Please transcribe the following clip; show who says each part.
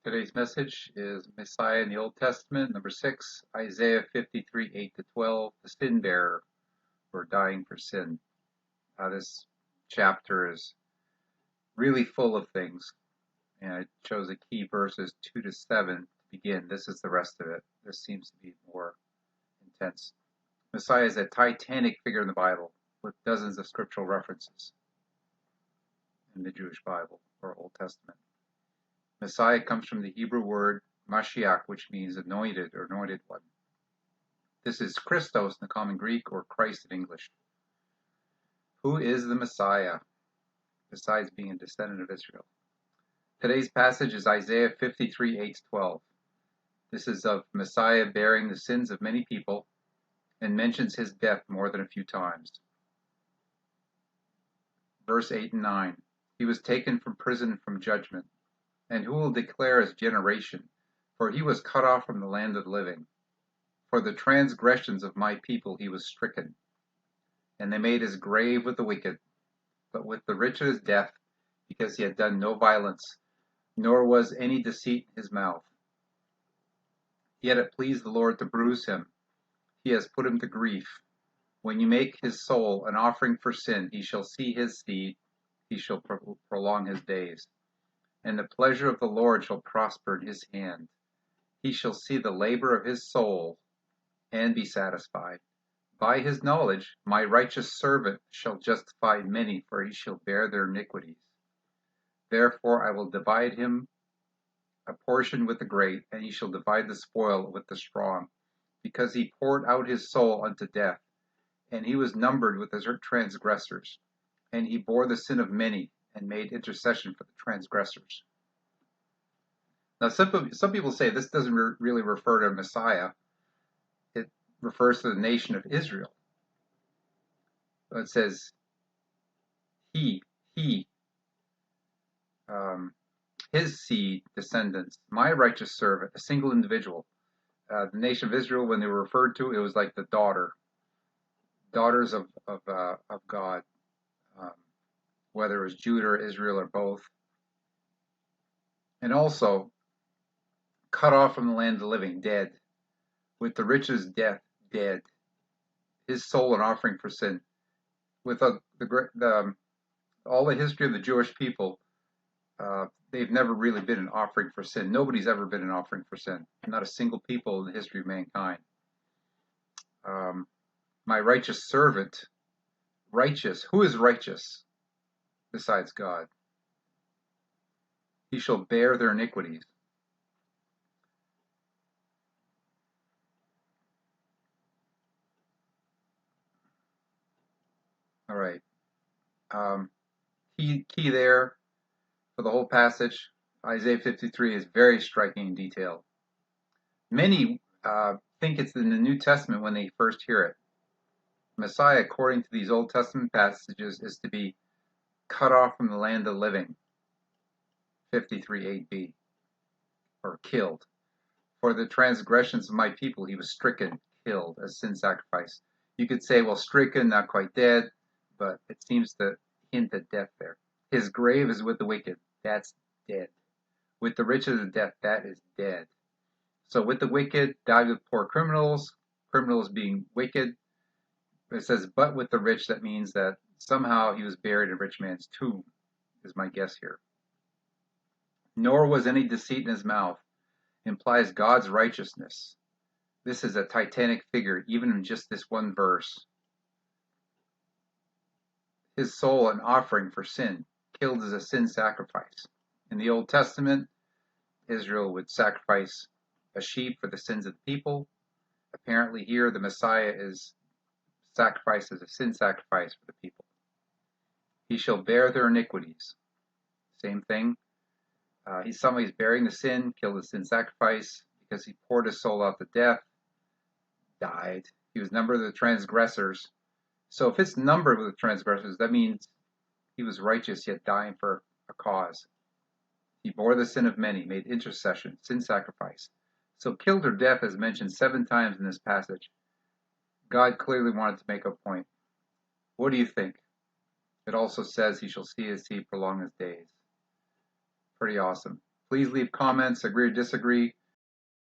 Speaker 1: Today's message is Messiah in the Old Testament, number 6, Isaiah 53, 8-12, the sin bearer, or dying for sin. This chapter is really full of things, and I chose the key verses 2-7 to begin. This is the rest of it. This seems to be more intense. Messiah is a titanic figure in the Bible with dozens of scriptural references in the Jewish Bible or Old Testament. Messiah comes from the Hebrew word Mashiach, which means anointed or anointed one. This is Christos in the common Greek or Christ in English. Who is the Messiah, besides being a descendant of Israel? Today's passage is Isaiah 53, 8-12. This is of Messiah bearing the sins of many people and mentions his death more than a few times. Verse 8 and 9. He was taken from prison from judgment. And who will declare his generation? For he was cut off from the land of the living. For the transgressions of my people he was stricken. And they made his grave with the wicked, but with the rich of his death, because he had done no violence, nor was any deceit in his mouth. Yet it pleased the Lord to bruise him. He has put him to grief. When you make his soul an offering for sin, he shall see his seed, he shall prolong his days. And the pleasure of the Lord shall prosper in his hand. He shall see the labor of his soul, and be satisfied. By his knowledge my righteous servant shall justify many, for he shall bear their iniquities. Therefore I will divide him a portion with the great, and he shall divide the spoil with the strong, because he poured out his soul unto death, and he was numbered with the transgressors, and he bore the sin of many, and made intercession for the transgressors. Now, some people say this doesn't really refer to Messiah. It refers to the nation of Israel. It says, he, his seed, descendants, my righteous servant, a single individual. The nation of Israel, when they were referred to, it was like the daughters of God, whether it was Judah or Israel or both. And also, cut off from the land of the living, dead. With the riches, death, dead. His soul an offering for sin. With all the history of the Jewish people, they've never really been an offering for sin. Nobody's ever been an offering for sin. Not a single people in the history of mankind. My righteous servant, righteous. Who is righteous besides God? He shall bear their iniquities. All right. Key there for the whole passage. Isaiah 53 is very striking in detail. Many think it's in the New Testament when they first hear it. Messiah, according to these Old Testament passages, is to be cut off from the land of the living, 53 8b, or killed. For the transgressions of my people he was stricken, killed, as sin sacrifice. You could say, well, stricken, not quite dead, but it seems to hint at death there. His grave is with the wicked, that's dead. With the riches of death, that is dead. So with the wicked, died with poor criminals, criminals being wicked. It says, but with the rich, that means that somehow he was buried in a rich man's tomb, is my guess here. Nor was any deceit in his mouth, implies God's righteousness. This is a titanic figure, even in just this one verse. His soul an offering for sin, killed as a sin sacrifice. In the Old Testament, Israel would sacrifice a sheep for the sins of the people. Apparently here the Messiah is sacrificed as a sin sacrifice for the people. He shall bear their iniquities. Same thing. He's bearing the sin, killed the sin sacrifice, because he poured his soul out to death, died. He was numbered with the transgressors. So if it's numbered with the transgressors, that means he was righteous yet dying for a cause. He bore the sin of many, made intercession, sin sacrifice. So killed or death is mentioned 7 times in this passage. God clearly wanted to make a point. What do you think? It also says he shall see his seed prolong his days. Pretty awesome. Please Please leave comments, agree or disagree.